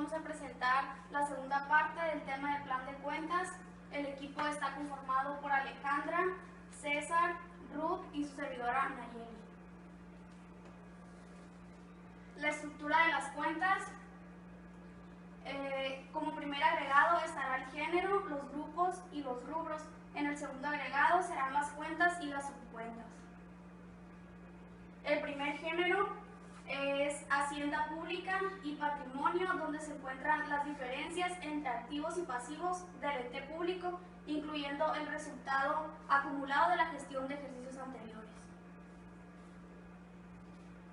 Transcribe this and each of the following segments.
vamos a presentar la segunda parte del tema de plan de cuentas. El equipo está conformado por Alejandra, César, Ruth y su servidora Nayeli. La estructura de las cuentas. Como primer agregado estará el género, los grupos y los rubros. En el segundo agregado serán las cuentas y las subcuentas. El primer género es Hacienda Pública y Patrimonio, donde se encuentran las diferencias entre activos y pasivos del ente público, incluyendo el resultado acumulado de la gestión de ejercicios anteriores.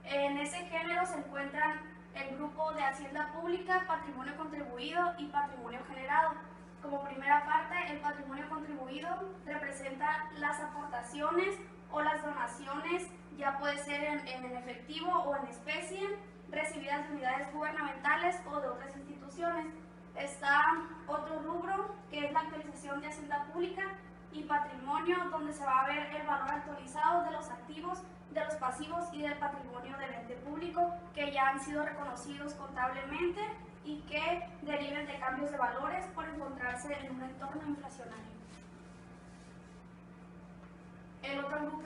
En ese género se encuentran el grupo de Hacienda Pública, Patrimonio Contribuido y Patrimonio Generado. Como primera parte, el patrimonio contribuido representa las aportaciones o las donaciones, ya puede ser en efectivo o en especie, recibidas de unidades gubernamentales o de otras instituciones. Está otro rubro, que es la actualización de Hacienda Pública y Patrimonio, donde se va a ver el valor actualizado de los activos, de los pasivos y del patrimonio del ente público que ya han sido reconocidos contablemente y que deriven de cambios de valores por encontrarse en un entorno inflacionario. El otro grupo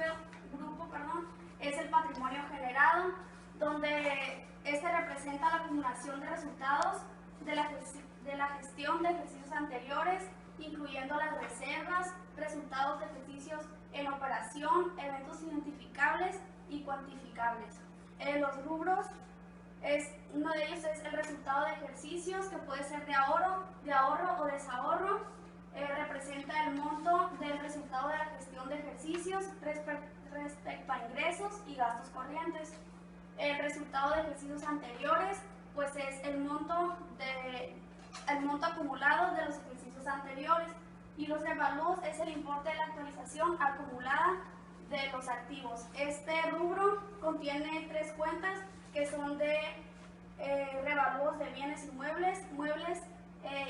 es el patrimonio generado, donde este representa la acumulación de resultados de la gestión de ejercicios anteriores, incluyendo las reservas, resultados de ejercicios en operación, eventos identificables y cuantificables. Los rubros, uno de ellos es el resultado de ejercicios, que puede ser de ahorro o desahorro. Representa el monto del resultado de la gestión de ejercicios respecto a ingresos y gastos corrientes. El resultado de ejercicios anteriores, pues es el monto acumulado de los ejercicios anteriores, y los revalúos es el importe de la actualización acumulada de los activos. Este rubro contiene tres cuentas que son de revalúos de bienes inmuebles, muebles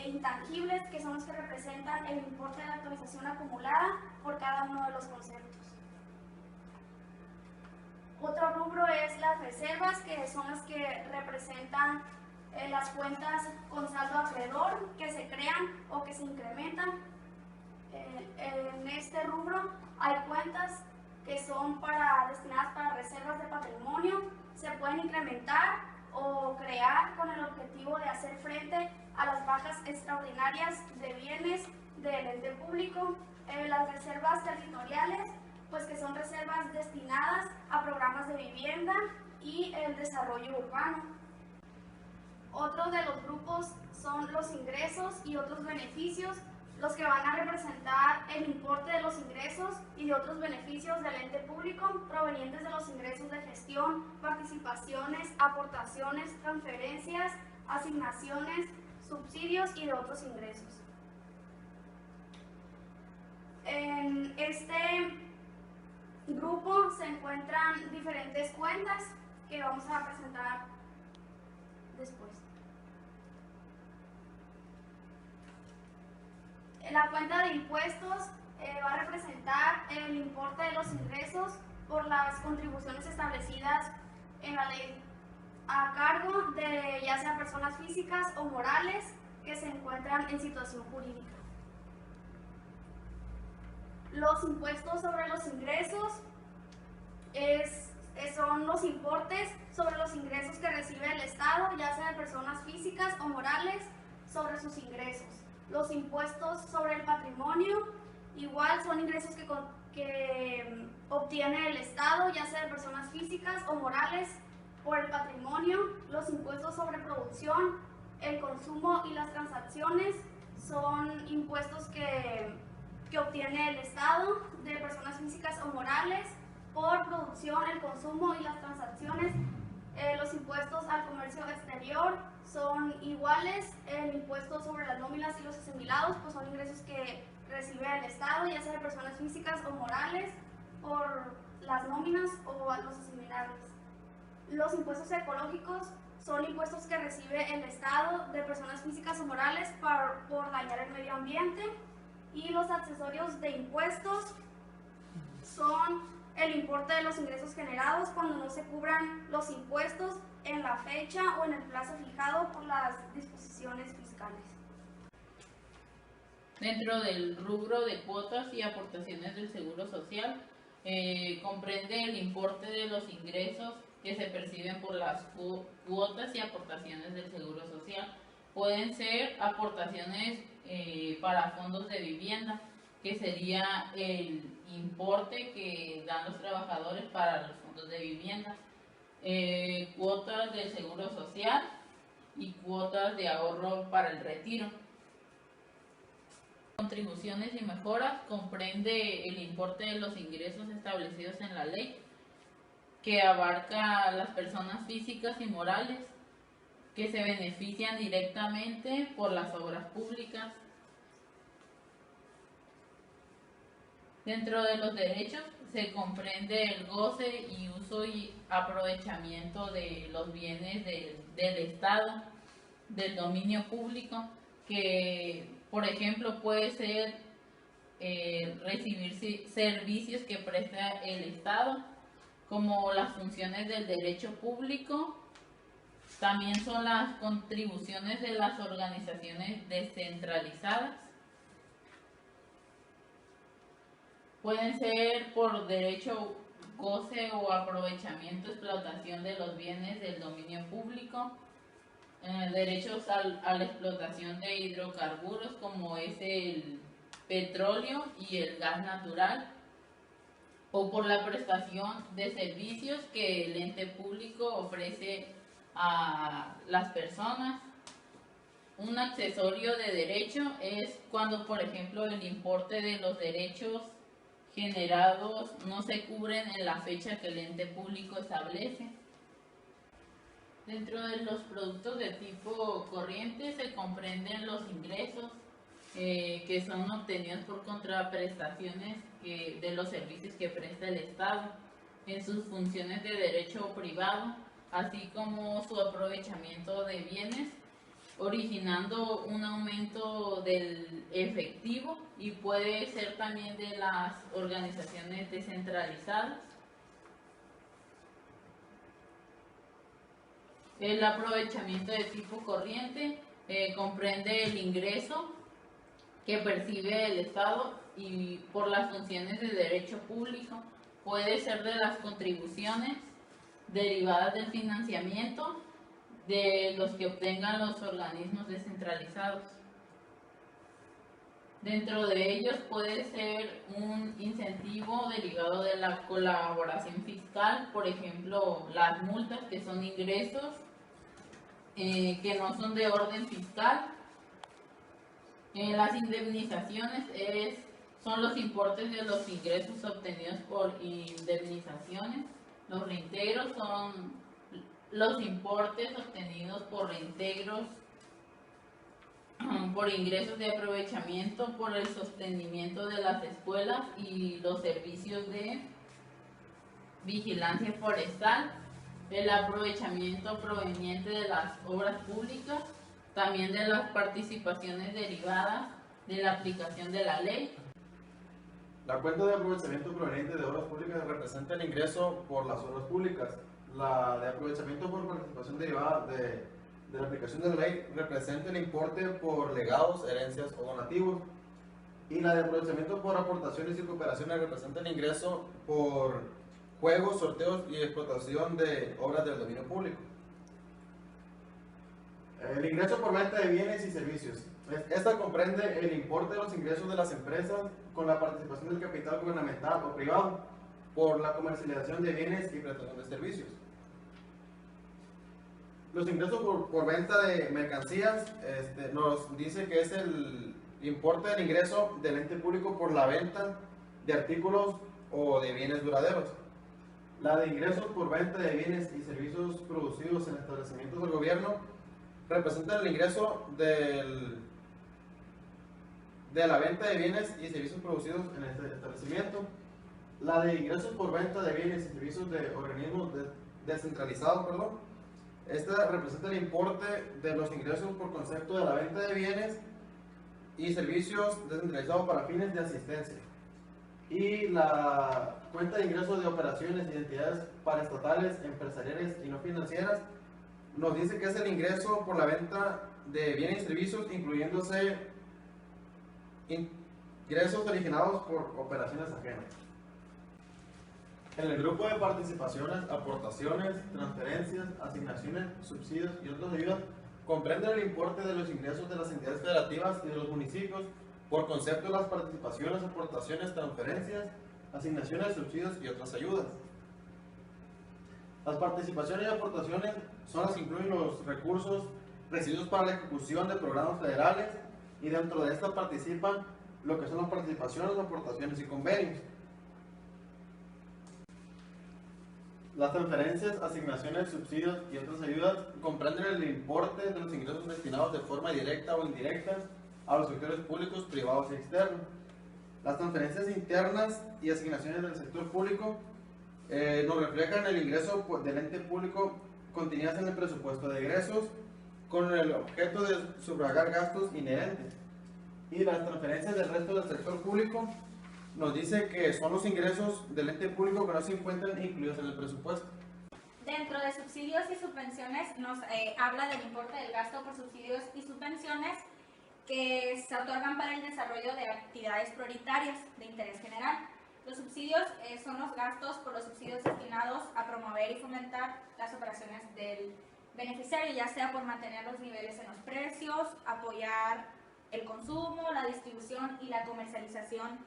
intangibles, que son los que representan el importe de la actualización acumulada por cada uno de los conceptos. Otro rubro es las reservas, que son las que representan las cuentas con saldo acreedor que se crean o que se incrementan. En este rubro hay cuentas que son destinadas para reservas de patrimonio, se pueden incrementar o crear con el objetivo de hacer frente a las bajas extraordinarias de bienes del ente público. Las reservas territoriales, pues que son reservas destinadas a programas de vivienda y el desarrollo urbano. Otro de los grupos son los ingresos y otros beneficios, los que van a representar el importe de los ingresos y de otros beneficios del ente público provenientes de los ingresos de gestión, participaciones, aportaciones, transferencias, asignaciones, subsidios y de otros ingresos. En este grupo se encuentran diferentes cuentas que vamos a presentar después. La cuenta de impuestos va a representar el importe de los ingresos por las contribuciones establecidas en la ley a cargo de ya sea personas físicas o morales que se encuentran en situación jurídica. Los impuestos sobre los ingresos son los importes sobre los ingresos que recibe el Estado, ya sea de personas físicas o morales, sobre sus ingresos. Los impuestos sobre el patrimonio, igual son ingresos que obtiene el Estado, ya sea de personas físicas o morales, por el patrimonio. Los impuestos sobre producción, el consumo y las transacciones son impuestos que obtiene el Estado de personas físicas o morales por producción, el consumo y las transacciones. Los impuestos al comercio exterior son iguales. El impuesto sobre las nóminas y los asimilados, pues son ingresos que recibe el Estado, ya sea de personas físicas o morales, por las nóminas o a los asimilados. Los impuestos ecológicos son impuestos que recibe el Estado de personas físicas o morales por dañar el medio ambiente. Y los accesorios de impuestos son el importe de los ingresos generados cuando no se cubran los impuestos en la fecha o en el plazo fijado por las disposiciones fiscales. Dentro del rubro de cuotas y aportaciones del Seguro Social, comprende el importe de los ingresos que se perciben por las cuotas y aportaciones del Seguro Social. Pueden ser aportaciones para fondos de vivienda, que sería el importe que dan los trabajadores para los fondos de vivienda, cuotas del Seguro Social y cuotas de ahorro para el retiro. Contribuciones y mejoras comprende el importe de los ingresos establecidos en la ley, que abarca a las personas físicas y morales que se benefician directamente por las obras públicas. Dentro de los derechos se comprende el goce y uso y aprovechamiento de los bienes del Estado, del dominio público, que por ejemplo puede ser recibir servicios que presta el Estado, como las funciones del derecho público. También son las contribuciones de las organizaciones descentralizadas. Pueden ser por derecho, goce o aprovechamiento, explotación de los bienes del dominio público, derechos a la explotación de hidrocarburos como es el petróleo y el gas natural, o por la prestación de servicios que el ente público ofrece a las personas. Un accesorio de derecho es cuando, por ejemplo, el importe de los derechos generados no se cubren en la fecha que el ente público establece. Dentro de los productos de tipo corriente se comprenden los ingresos que son obtenidos por contraprestaciones de los servicios que presta el Estado en sus funciones de derecho privado, así como su aprovechamiento de bienes, originando un aumento del efectivo, y puede ser también de las organizaciones descentralizadas. El aprovechamiento de tipo corriente comprende el ingreso que percibe el Estado y por las funciones de derecho público. Puede ser de las contribuciones derivadas del financiamiento de los que obtengan los organismos descentralizados. Dentro de ellos puede ser un incentivo derivado de la colaboración fiscal, por ejemplo, las multas, que son ingresos que no son de orden fiscal. Las indemnizaciones son los importes de los ingresos obtenidos por indemnizaciones. Los reintegros son los importes obtenidos por reintegros, por ingresos de aprovechamiento, por el sostenimiento de las escuelas y los servicios de vigilancia forestal, el aprovechamiento proveniente de las obras públicas, también de las participaciones derivadas de la aplicación de la ley. La cuenta de aprovechamiento proveniente de obras públicas representa el ingreso por las obras públicas. La de aprovechamiento por participación derivada de la aplicación de la ley representa el importe por legados, herencias o donativos. Y la de aprovechamiento por aportaciones y cooperaciones representa el ingreso por juegos, sorteos y explotación de obras del dominio público. El ingreso por venta de bienes y servicios. Esta comprende el importe de los ingresos de las empresas con la participación del capital gubernamental o privado por la comercialización de bienes y prestación de servicios. Los ingresos por venta de mercancías nos dice que es el importe del ingreso del ente público por la venta de artículos o de bienes duraderos. La de ingresos por venta de bienes y servicios producidos en establecimientos del gobierno representa el ingreso de la venta de bienes y servicios producidos en este establecimiento. La de ingresos por venta de bienes y servicios de organismos descentralizados, esta representa el importe de los ingresos por concepto de la venta de bienes y servicios descentralizados para fines de asistencia. Y la cuenta de ingresos de operaciones y entidades paraestatales, empresariales y no financieras nos dice que es el ingreso por la venta de bienes y servicios, incluyéndose ingresos originados por operaciones ajenas. En el grupo de participaciones, aportaciones, transferencias, asignaciones, subsidios y otras ayudas, comprende el importe de los ingresos de las entidades federativas y de los municipios por concepto de las participaciones, aportaciones, transferencias, asignaciones, subsidios y otras ayudas. Las participaciones y aportaciones son las que incluyen los recursos recibidos para la ejecución de programas federales, y dentro de esta participan lo que son las participaciones, aportaciones y convenios. Las transferencias, asignaciones, subsidios y otras ayudas comprenden el importe de los ingresos destinados de forma directa o indirecta a los sectores públicos, privados y externos. Las transferencias internas y asignaciones del sector público nos reflejan el ingreso del ente público contenidas en el presupuesto de egresos con el objeto de sufragar gastos inherentes. Y las transferencias del resto del sector público nos dice que son los ingresos del ente público que no se encuentran incluidos en el presupuesto. Dentro de subsidios y subvenciones nos habla del importe del gasto por subsidios y subvenciones que se otorgan para el desarrollo de actividades prioritarias de interés general. Los subsidios son los gastos por los subsidios destinados a promover y fomentar las operaciones del beneficiario, ya sea por mantener los niveles en los precios, apoyar el consumo, la distribución y la comercialización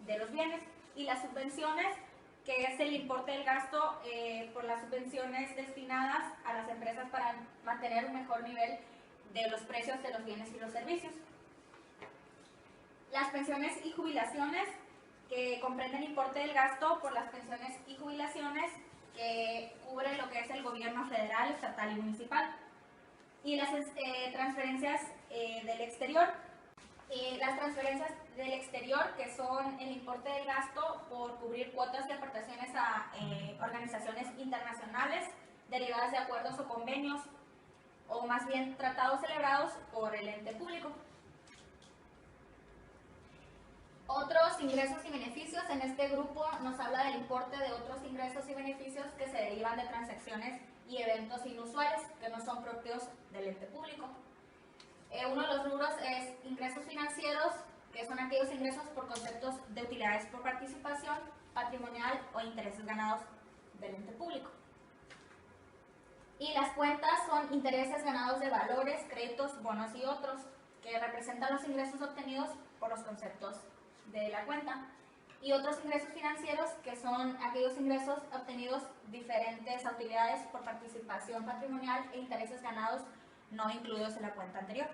de los bienes. Y las subvenciones, que es el importe del gasto por las subvenciones destinadas a las empresas para mantener un mejor nivel de los precios de los bienes y los servicios. Las pensiones y jubilaciones, que comprenden importe del gasto por las pensiones y jubilaciones que cubre lo que es el gobierno federal, estatal y municipal. Y las transferencias del exterior. Las transferencias del exterior, que son el importe del gasto por cubrir cuotas y aportaciones a organizaciones internacionales derivadas de acuerdos o convenios, o más bien tratados celebrados por el ente público. Otros ingresos y beneficios. En este grupo nos habla del importe de otros ingresos y beneficios que se derivan de transacciones y eventos inusuales que no son propios del ente público. Uno de los rubros es ingresos financieros, que son aquellos ingresos por conceptos de utilidades por participación, patrimonial o intereses ganados del ente público. Y las cuentas son intereses ganados de valores, créditos, bonos y otros, que representan los ingresos obtenidos por los conceptos de la cuenta. Y otros ingresos financieros, que son aquellos ingresos obtenidos diferentes a utilidades por participación patrimonial e intereses ganados no incluidos en la cuenta anterior.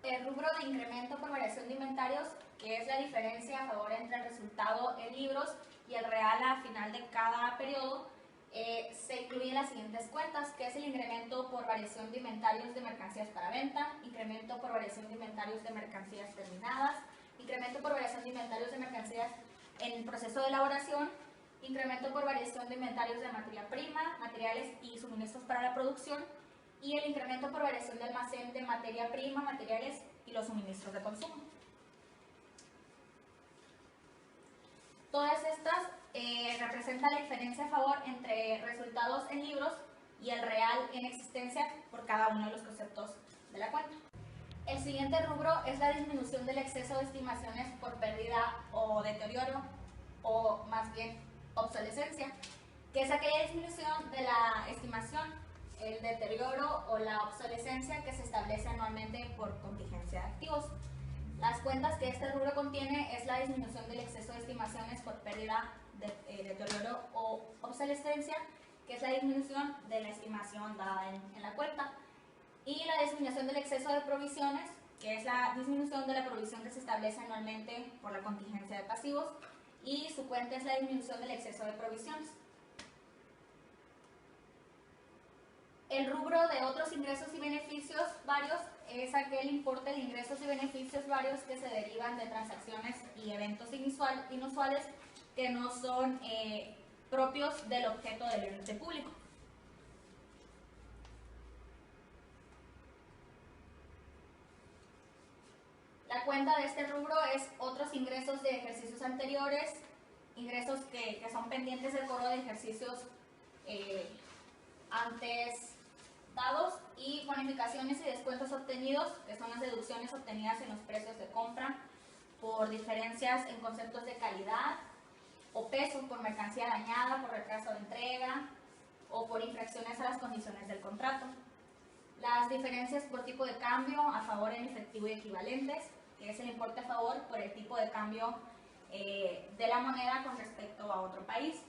El rubro de incremento por variación de inventarios, que es la diferencia a favor entre el resultado en libros y el real a final de cada periodo, se incluyen las siguientes cuentas, que es el incremento por variación de inventarios de mercancías para venta, incremento por variación de inventarios de mercancías terminadas, incremento por variación de inventarios de mercancías en proceso de elaboración, incremento por variación de inventarios de materia prima, materiales y suministros para la producción, y el incremento por variación de almacén de materia prima, materiales y los suministros de consumo. Todas estas representan la diferencia a favor entre resultados en libros y el real en existencia por cada uno de los conceptos de la cuenta. El siguiente rubro es la disminución del exceso de estimaciones por pérdida o deterioro, o más bien obsolescencia, que es aquella disminución de la estimación, el deterioro o la obsolescencia que se establece anualmente por contingencia de activos. Las cuentas que este rubro contiene es la disminución del exceso de estimaciones por pérdida, deterioro o obsolescencia, que es la disminución de la estimación dada en la cuenta, y la disminución del exceso de provisiones, que es la disminución de la provisión que se establece anualmente por la contingencia de pasivos, y su cuenta es la disminución del exceso de provisiones. El rubro de otros ingresos y beneficios varios es aquel importe de ingresos y beneficios varios que se derivan de transacciones y eventos inusuales que no son propios del objeto del ente público. La cuenta de este rubro es otros ingresos de ejercicios anteriores, ingresos que son pendientes del cobro de ejercicios antes dados, y bonificaciones y descuentos obtenidos, que son las deducciones obtenidas en los precios de compra por diferencias en conceptos de calidad o peso, por mercancía dañada, por retraso de entrega o por infracciones a las condiciones del contrato. Las diferencias por tipo de cambio a favor en efectivo y equivalentes, que es el importe a favor por el tipo de cambio de la moneda con respecto a otro país.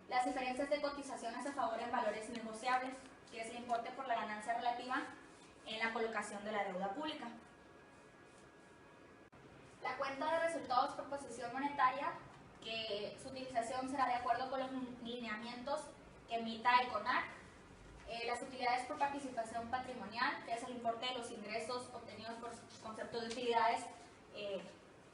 Las diferencias de cotizaciones a favor en valores negociables, que es el importe por la ganancia relativa en la colocación de la deuda pública. La cuenta de resultados por posición monetaria, que su utilización será de acuerdo con los lineamientos que emita el CONAC. Las utilidades por participación patrimonial, que es el importe de los ingresos obtenidos por concepto de utilidades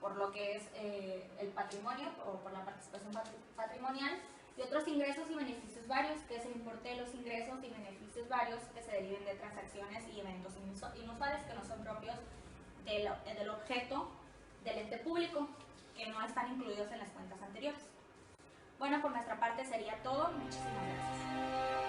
por lo que es el patrimonio o por la participación patrimonial. Y otros ingresos y beneficios varios, que es el importe de los ingresos y beneficios varios que se deriven de transacciones y eventos inusuales que no son propios del objeto del ente público, que no están incluidos en las cuentas anteriores. Bueno, por nuestra parte sería todo. Muchísimas gracias.